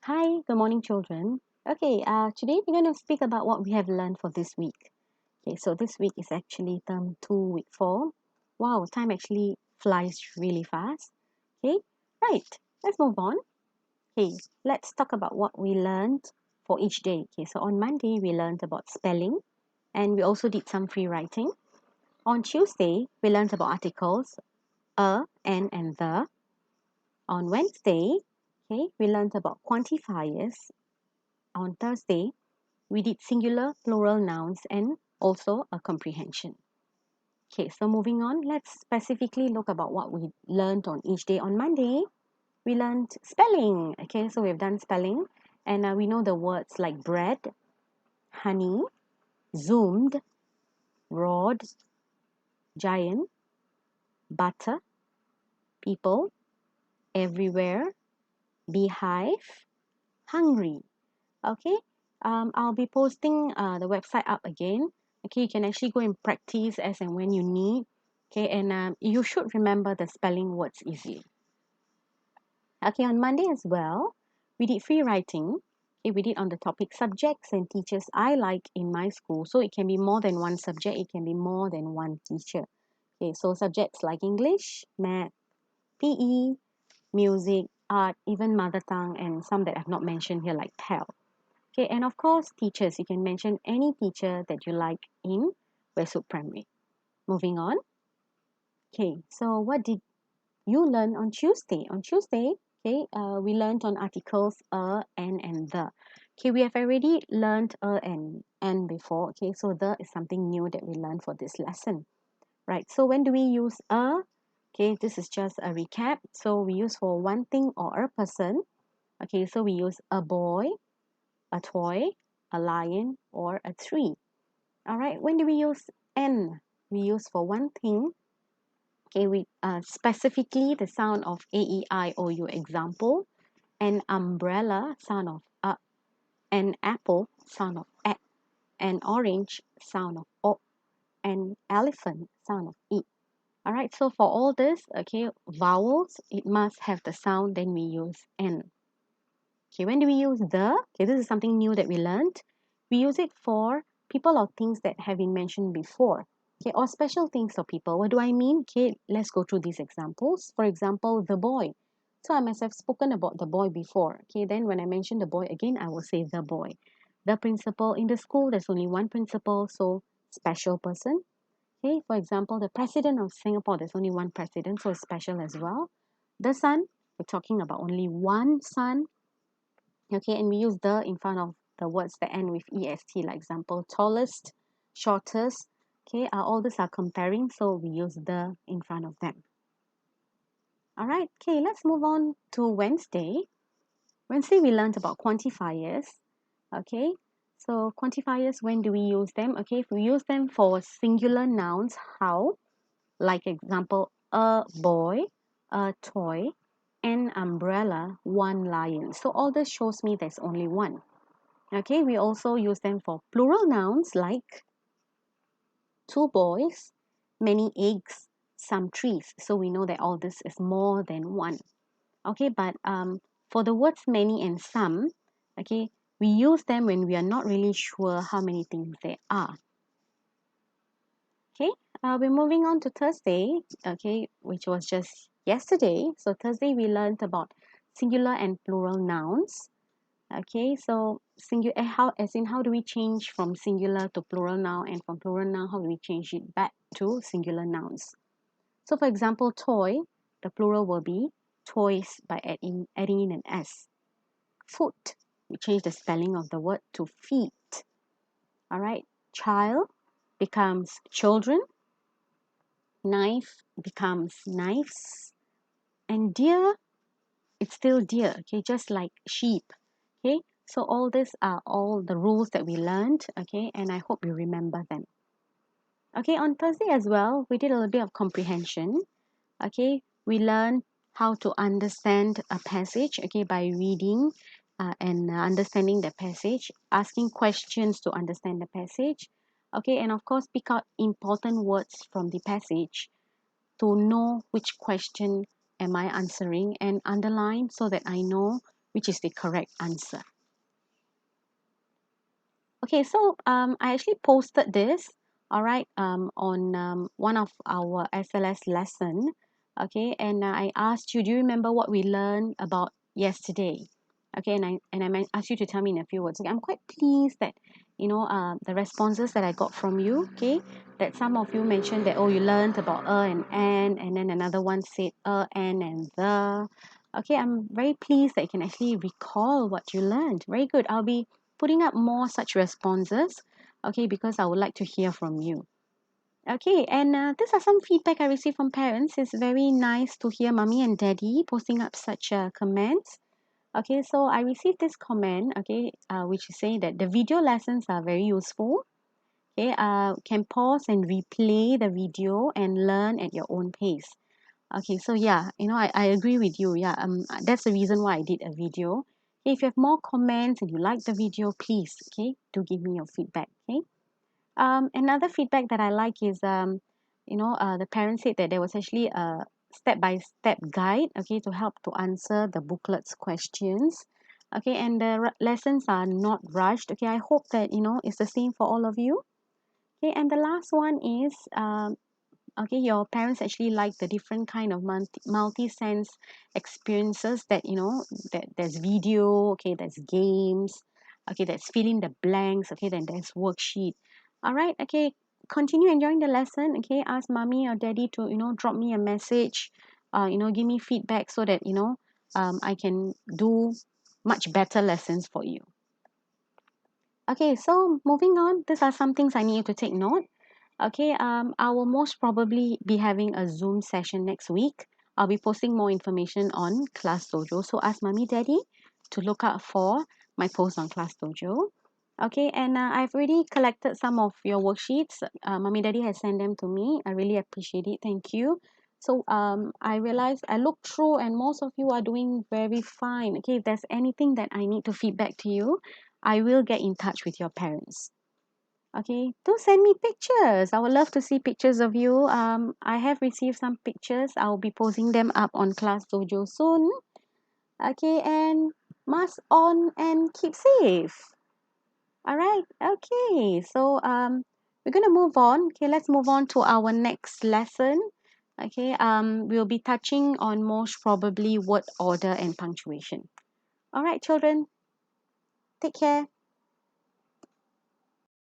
Hi, good morning, children. Okay, today we're going to speak about what we have learned for this week. Okay, so this week is actually term 2, week 4. Wow, time actually flies really fast. Okay, right, let's move on. Okay, let's talk about what we learned for each day. Okay, so on Monday, we learned about spelling and we also did some free writing. On Tuesday, we learned about articles, an, and the. On Wednesday, okay, we learned about quantifiers. On Thursday, we did singular, plural nouns and also a comprehension. Okay, so moving on, let's specifically look about what we learned on each day. On Monday, we learned spelling. Okay, so we've done spelling and we know the words like bread, honey, zoomed, rod, giant, butter, people, everywhere, beehive, hungry. Okay, I'll be posting the website up again. Okay, you can actually go and practice as and when you need. Okay, and you should remember the spelling words easily. Okay, on Monday as well, we did free writing. Okay, we did on the topic subjects and teachers I like in my school. So it can be more than one subject, it can be more than one teacher. Okay, so subjects like English, math, PE, music, art, even mother tongue, and some that I've not mentioned here like PEL. Okay, and of course, teachers. You can mention any teacher that you like in Westwood Primary. Moving on. Okay, so what did you learn on Tuesday? On Tuesday, okay, we learned on articles and the. Okay, we have already learned and before. Okay, so the is something new that we learned for this lesson. Right, so when do we use a? Okay, this is just a recap. So we use for one thing or a person. Okay, so we use a boy, a toy, a lion, or a tree. All right, when do we use N? We use for one thing. Okay, we specifically the sound of A, E, I, O, U example. An umbrella, sound of an apple, sound of A, an orange, sound of O, an elephant, sound of E. All right, so for all this, okay, vowels, it must have the sound, then we use N. Okay, when do we use the? Okay, this is something new that we learned. We use it for people or things that have been mentioned before. Okay, or special things or people. What do I mean? Okay, let's go through these examples. For example, the boy. So I must have spoken about the boy before. Okay, then when I mention the boy again, I will say the boy. The principal in the school, there's only one principal, so special person. Okay, for example, the president of Singapore, there's only one president, so it's special as well. The son, we're talking about only one son. Okay, and we use the in front of the words that end with est, like example, tallest, shortest. Okay, all these are comparing, so we use the in front of them. All right, okay, let's move on to Wednesday. Wednesday, we learned about quantifiers. Okay, so quantifiers, when do we use them? Okay, if we use them for singular nouns, how? Like example, a boy, a toy, an umbrella, one lion. So all this shows me there's only one. Okay, we also use them for plural nouns like two boys, many eggs, some trees. So we know that all this is more than one. Okay, but for the words many and some, okay, we use them when we are not really sure how many things there are. Okay, we're moving on to Thursday, okay, which was just yesterday. So Thursday we learned about singular and plural nouns. Okay, so singular, how as in how do we change from singular to plural noun, and from plural noun how do we change it back to singular nouns? So for example, toy, the plural will be toys by adding in an s. Foot, we change the spelling of the word to feet. All right, child becomes children, knife becomes knives, and deer, it's still deer. Okay, just like sheep. Okay, so all these are all the rules that we learned. Okay, and I hope you remember them. Okay, on Thursday as well, we did a little bit of comprehension. Okay, we learned how to understand a passage. Okay, by reading and understanding the passage, asking questions to understand the passage. Okay, and of course, pick out important words from the passage to know which question am I answering and underline so that I know which is the correct answer. Okay, so I actually posted this, all right, on one of our SLS lesson, okay, and I asked you, do you remember what we learned about yesterday? Okay, and I asked you to tell me in a few words. Okay, I'm quite pleased that the responses that I got from you, okay, that some of you mentioned that, oh, you learned about and then another one said and the. Okay, I'm very pleased that you can actually recall what you learned. Very good. I'll be putting up more such responses, okay, because I would like to hear from you. Okay, and these are some feedback I received from parents. It's very nice to hear mommy and daddy posting up such comments. Okay, so I received this comment, okay, which is saying that the video lessons are very useful. Okay, can pause and replay the video and learn at your own pace. Okay, so yeah, I agree with you. Yeah, that's the reason why I did a video. Okay, if you have more comments and you like the video, please, okay, do give me your feedback. Okay. Another feedback that I like is the parents said that there was actually a step-by-step guide, okay, to help to answer the booklet's questions. Okay, and the lessons are not rushed. Okay, I hope that it's the same for all of you. Okay, and the last one is okay, your parents actually like the different kind of multi-sense experiences that that there's video, okay, there's games, okay, there's filling the blanks, okay, then there's worksheet. All right, okay, continue enjoying the lesson. Okay, ask mommy or daddy to drop me a message, give me feedback so that I can do much better lessons for you. Okay, so moving on, these are some things I need you to take note. Okay, I will most probably be having a Zoom session next week. I'll be posting more information on Class Dojo. So ask Mommy Daddy to look out for my post on Class Dojo. Okay, and I've already collected some of your worksheets. Mommy Daddy has sent them to me. I really appreciate it. Thank you. So I realized I looked through and most of you are doing very fine. Okay, if there's anything that I need to feedback to you, I will get in touch with your parents. Okay, do send me pictures. I would love to see pictures of you. I have received some pictures. I'll be posting them up on Class Dojo soon. Okay, and mask on and keep safe. All right. Okay. So we're gonna move on. Okay, let's move on to our next lesson. Okay. We'll be touching on most probably word order and punctuation. All right, children. Take care.